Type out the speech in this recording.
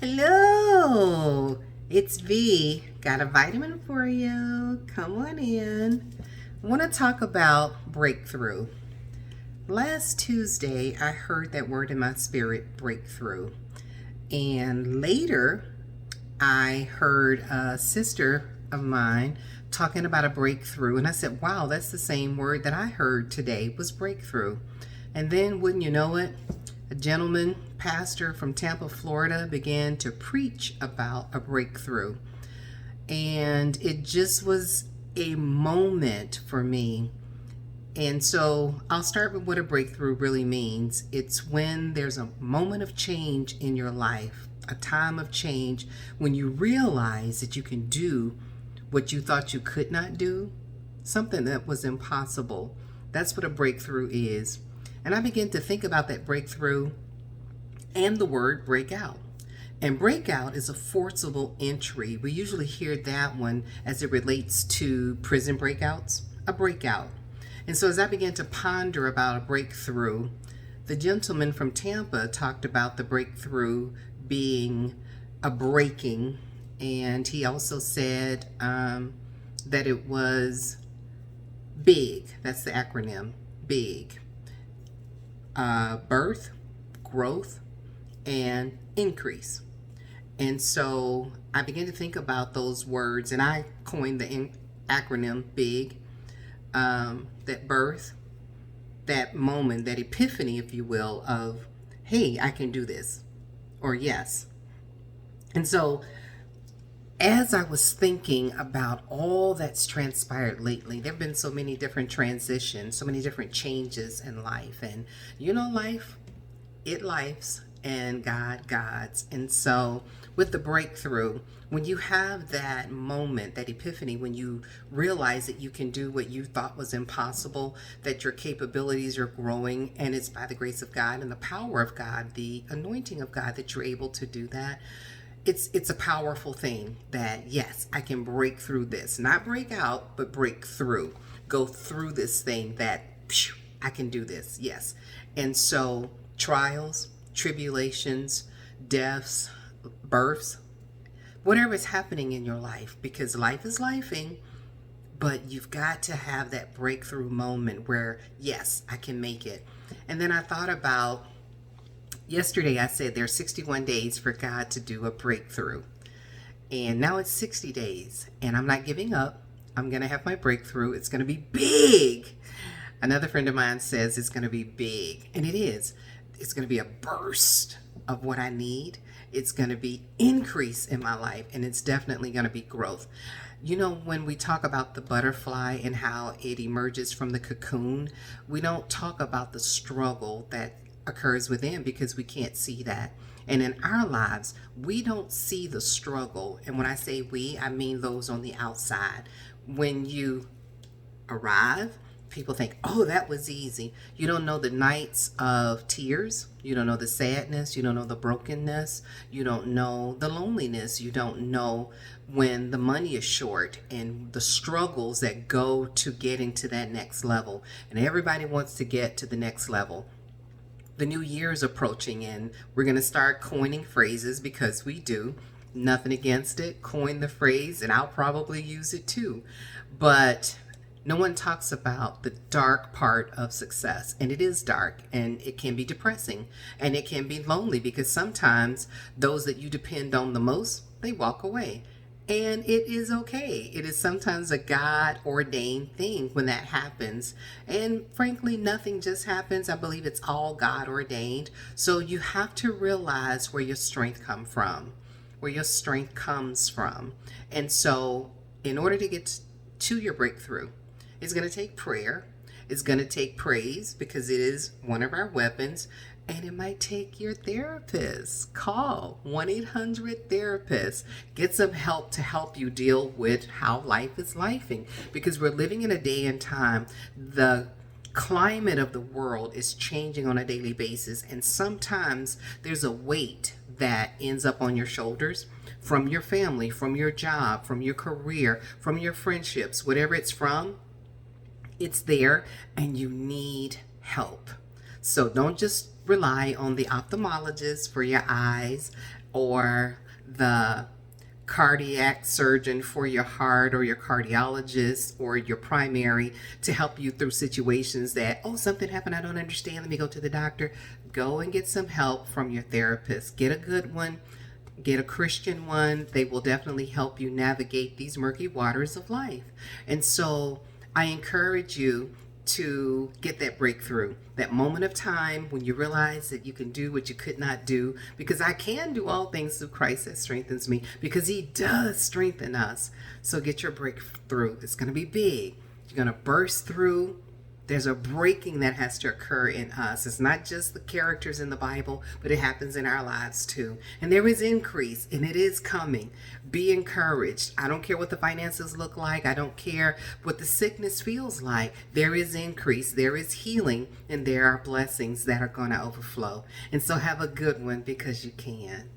Hello, it's V. Got a vitamin for you. Come on in. I want to talk about breakthrough. Last Tuesday, I heard that word in my spirit, breakthrough. And later, I heard a sister of mine talking about a breakthrough. And I said, wow, that's the same word that I heard today was breakthrough. And then, wouldn't you know it, a gentleman, pastor from Tampa, Florida, began to preach about a breakthrough. And it just was a moment for me. And so I'll start with what a breakthrough really means. It's when there's a moment of change in your life, a time of change, when you realize that you can do what you thought you could not do, something that was impossible. That's what a breakthrough is. And I began to think about that breakthrough and the word breakout. And breakout is a forcible entry. We usually hear that one as it relates to prison breakouts, a breakout. And so as I began to ponder about a breakthrough, the gentleman from Tampa talked about the breakthrough being a breaking. And he also said that it was big. That's the acronym, big. Birth, growth, and increase. And so I began to think about those words, and I coined the acronym BIG. That birth, that moment, that epiphany, if you will, of, hey, I can do this, or yes. And so as I was thinking about all that's transpired lately, there have been so many different transitions, so many different changes in life. And life, it lifes, and God gods. And so with the breakthrough, when you have that moment, that epiphany, when you realize that you can do what you thought was impossible, that your capabilities are growing, and it's by the grace of God and the power of God, the anointing of God, that you're able to do that. It's a powerful thing that, yes, I can break through this. Not break out, but break through. Go through this thing that, I can do this, yes. And so trials, tribulations, deaths, births, whatever is happening in your life, because life is lifing, but you've got to have that breakthrough moment where, yes, I can make it. And then I thought about, yesterday I said there's 61 days for God to do a breakthrough. And now it's 60 days, and I'm not giving up. I'm going to have my breakthrough. It's going to be big. Another friend of mine says it's going to be big, and it is. It's going to be a burst of what I need. It's going to be increase in my life, and it's definitely going to be growth. When we talk about the butterfly and how it emerges from the cocoon, we don't talk about the struggle that occurs within because we can't see that. And in our lives, we don't see the struggle. And when I say we, I mean those on the outside. When you arrive, people think, oh, that was easy. You don't know the nights of tears. You don't know the sadness. You don't know the brokenness. You don't know the loneliness. You don't know when the money is short and the struggles that go to getting to that next level. And everybody wants to get to the next level. The new year is approaching, and we're going to start coining phrases because we do. Nothing against it. Coin the phrase, and I'll probably use it too. But no one talks about the dark part of success, and it is dark, and it can be depressing, and it can be lonely because sometimes those that you depend on the most, they walk away. And it is okay. It is sometimes a God ordained thing when that happens. And frankly, nothing just happens. I believe it's all God ordained. So you have to realize where your strength comes from, where your strength comes from. And so in order to get to your breakthrough, it's going to take prayer. It's going to take praise because it is one of our weapons. And it might take your therapist. Call 1-800-THERAPIST. Get some help to help you deal with how life is lifing. Because we're living in a day and time, the climate of the world is changing on a daily basis. And sometimes there's a weight that ends up on your shoulders from your family, from your job, from your career, from your friendships, whatever it's from, it's there and you need help. So don't just rely on the ophthalmologist for your eyes, or the cardiac surgeon for your heart, or your cardiologist, or your primary, to help you through situations that, oh, something happened, I don't understand, let me go to the doctor. Go and get some help from your therapist. Get a good one. Get a Christian one. They will definitely help you navigate these murky waters of life. And so I encourage you to get that breakthrough, that moment of time when you realize that you can do what you could not do, because I can do all things through Christ that strengthens me, because he does strengthen us. So get your breakthrough. It's going to be big. You're going to burst through. There's a breaking that has to occur in us. It's not just the characters in the Bible, but it happens in our lives too. And there is increase, and it is coming. Be encouraged. I don't care what the finances look like. I don't care what the sickness feels like. There is increase, there is healing, and there are blessings that are going to overflow. And so have a good one, because you can.